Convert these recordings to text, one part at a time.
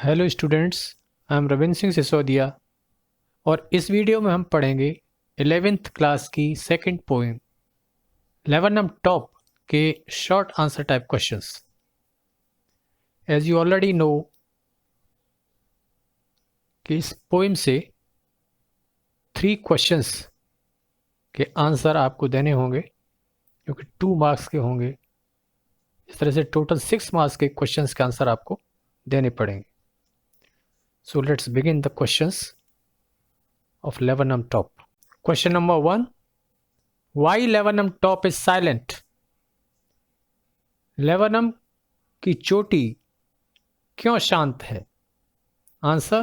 Hello students, I am Ravindra Singh Sisodiya और इस video में हम पढ़ेंगे 11th क्लास की सेकंड पोएम 11 टॉप के short answer type questions. As you already know कि इस पोएम से 3 क्वेश्चंस के आंसर आपको देने होंगे जो कि 2 मार्क्स के होंगे। इस तरह से टोटल 6 मार्क्स के क्वेश्चंस के आंसर आपको देने पड़ेंगे। So let's begin the questions of 11 top. Question number 1. Why 11 top is silent? 11 की चोटी क्यों शांत है? Answer.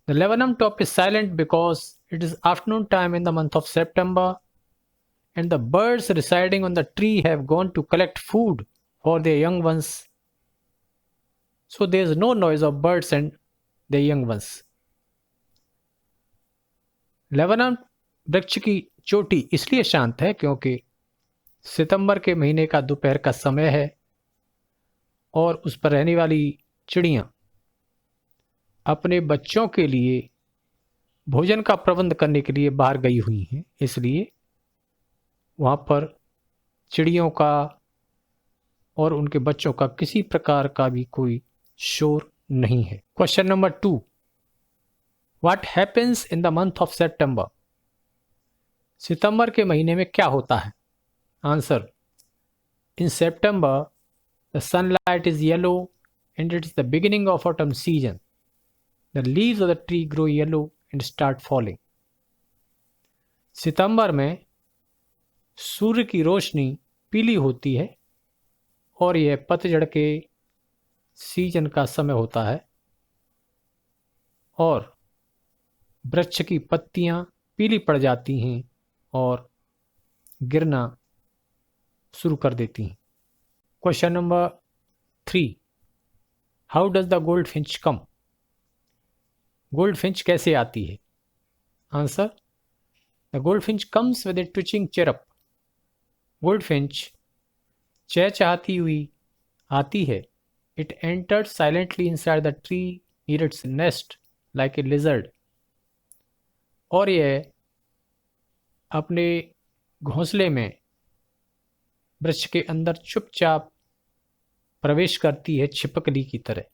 The 11 top is silent because it is afternoon time in the month of September and the birds residing on the tree have gone to collect food for their young ones. So there is no noise of birds and their young ones. 11 वृक्ष की चोटी इसलिए शांत है क्योंकि सितंबर के महीने का दोपहर का समय है और उस पर रहने वाली चिड़ियां अपने बच्चों के लिए भोजन का प्रबंध करने के लिए बाहर गई हुई हैं, इसलिए वहाँ पर चिड़ियों का और उनके बच्चों का किसी प्रकार का भी कोई शोर नहीं है। Question number 2. What happens in the month of September? सितंबर के महीने में क्या होता है? Answer. In September the sunlight is yellow and it is the beginning of autumn season. The leaves of the tree grow yellow and start falling. सितंबर में सूर्य की रोशनी पीली होती है और यह पतझड़ के सीजन का समय होता है और वृक्ष की पत्तियां पीली पड़ जाती हैं और गिरना शुरू कर देती हैं। Question number 3. How does the goldfinch come? Goldfinch कैसे आती है? Answer. The goldfinch comes with a twitching chirp. Goldfinch चहचहाती हुई आती है. It entered silently inside the tree near its nest like a lizard. और यह अपने घोंसले में वृक्ष के अंदर चुपचाप प्रवेश करती है छिपकली की तरह.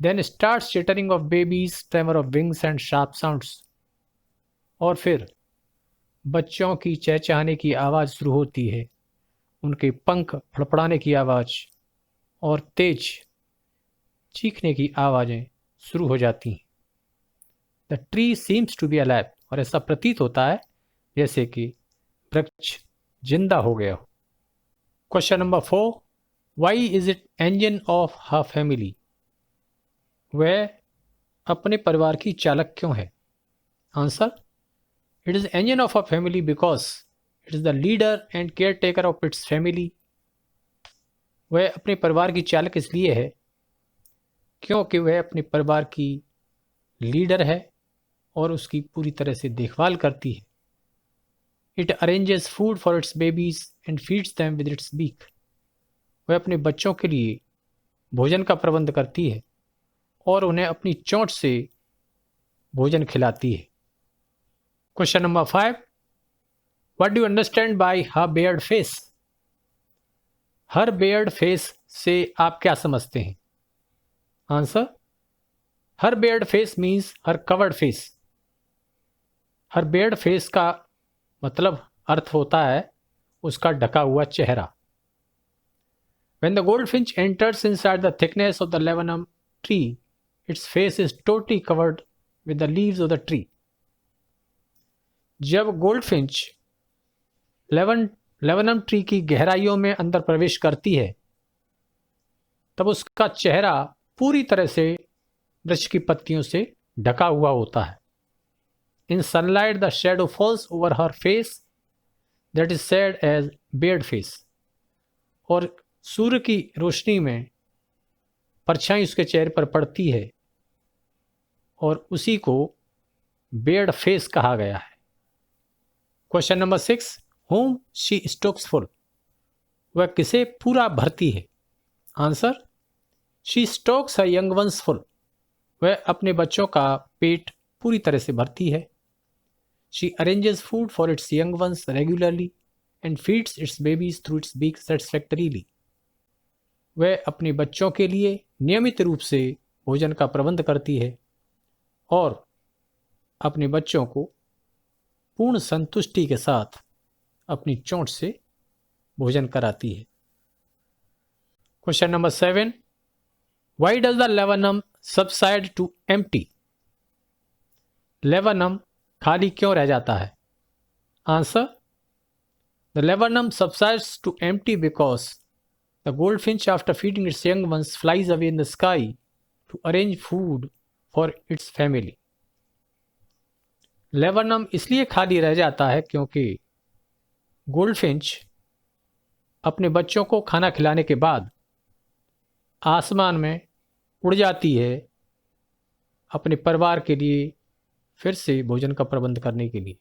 Then start chittering of babies, tremor of wings and sharp sounds. और फिर बच्चों की चहचहाने की आवाज़ शुरू होती है, उनके पंख फड़फड़ाने की आवाज़ और तेज चीखने की आवाज़ें शुरू हो जाती हैं. The tree seems to be alive. और ऐसा प्रतीत होता है जैसे कि वृक्ष जिंदा हो गया हो. Question number 4. Why is it engine of her family? वह अपने परिवार की चालक क्यों है? Answer. It is engine of a family because it is the leader and caretaker of its family. वह अपने परिवार की चालक इसलिए है क्योंकि वह अपने परिवार की लीडर है और उसकी पूरी तरह से देखभाल करती है. It arranges food for its babies and feeds them with its beak. वह अपने बच्चों के लिए भोजन का प्रबंध करती है और उन्हें अपनी चोंच से भोजन खिलाती है. Question number 5. What do you understand by her Baird face? Her Baird face से आप क्या समझते हैं? आंसर. हर बेयर्ड फेस मीन्स हर कवर्ड फेस. हर बेयर्ड फेस का मतलब अर्थ होता है उसका ढका हुआ चेहरा. When the goldfinch enters inside the thickness of the laburnum tree, its face is totally covered with the leaves of the tree. जब गोल्डफिंच लेबनम ट्री की गहराइयों में अंदर प्रवेश करती है तब उसका चेहरा पूरी तरह से वृक्ष की पत्तियों से ढका हुआ होता है. In sunlight the shadow falls over her face that is said as bared face. और सूर्य की रोशनी में परछाई उसके चेहरे पर पड़ती है और उसी को बेयर्ड फेस कहा गया है. Question number 6. Home she Stokes full. वह किसे पूरा भरती है? Answer. She stocks her young ones full, वह अपने बच्चों का पेट पूरी तरह से भरती है। She arranges food for its young ones regularly and feeds its babies through its beak satisfactorily, वह अपने बच्चों के लिए नियमित रूप से भोजन का प्रबंध करती है और अपने बच्चों को पूर्ण संतुष्टि के साथ अपनी चोंच से भोजन कराती है। Question number 7, why does the लेवनम सबसाइड टू एम्प्टी? लेवनम खाली क्यों रह जाता है? आंसर, द लेवनम subsides to empty because the goldfinch after feeding its young ones flies away in the sky to arrange food for its family. लेवनम इसलिए खाली रह जाता है क्योंकि गोल्डफिंच अपने बच्चों को खाना खिलाने के बाद आसमान में उड़ जाती है अपने परिवार के लिए फिर से भोजन का प्रबंध करने के लिए।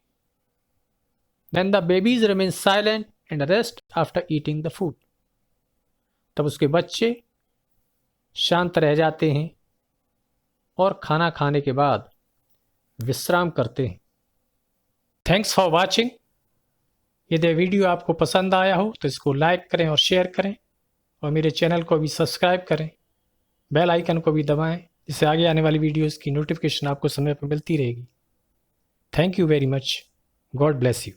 Then the babies remain silent and rest after eating the food. तब उसके बच्चे शांत रह जाते हैं और खाना खाने के बाद विश्राम करते हैं। Thanks for watching. यदि वीडियो आपको पसंद आया हो तो इसको लाइक करें और शेयर करें और मेरे चैनल को भी सब्सक्राइब करें, बेल आइकन को भी दबाएं, जिससे आगे आने वाली वीडियोस की नोटिफिकेशन आपको समय पर मिलती रहेगी। Thank you very much. God bless you.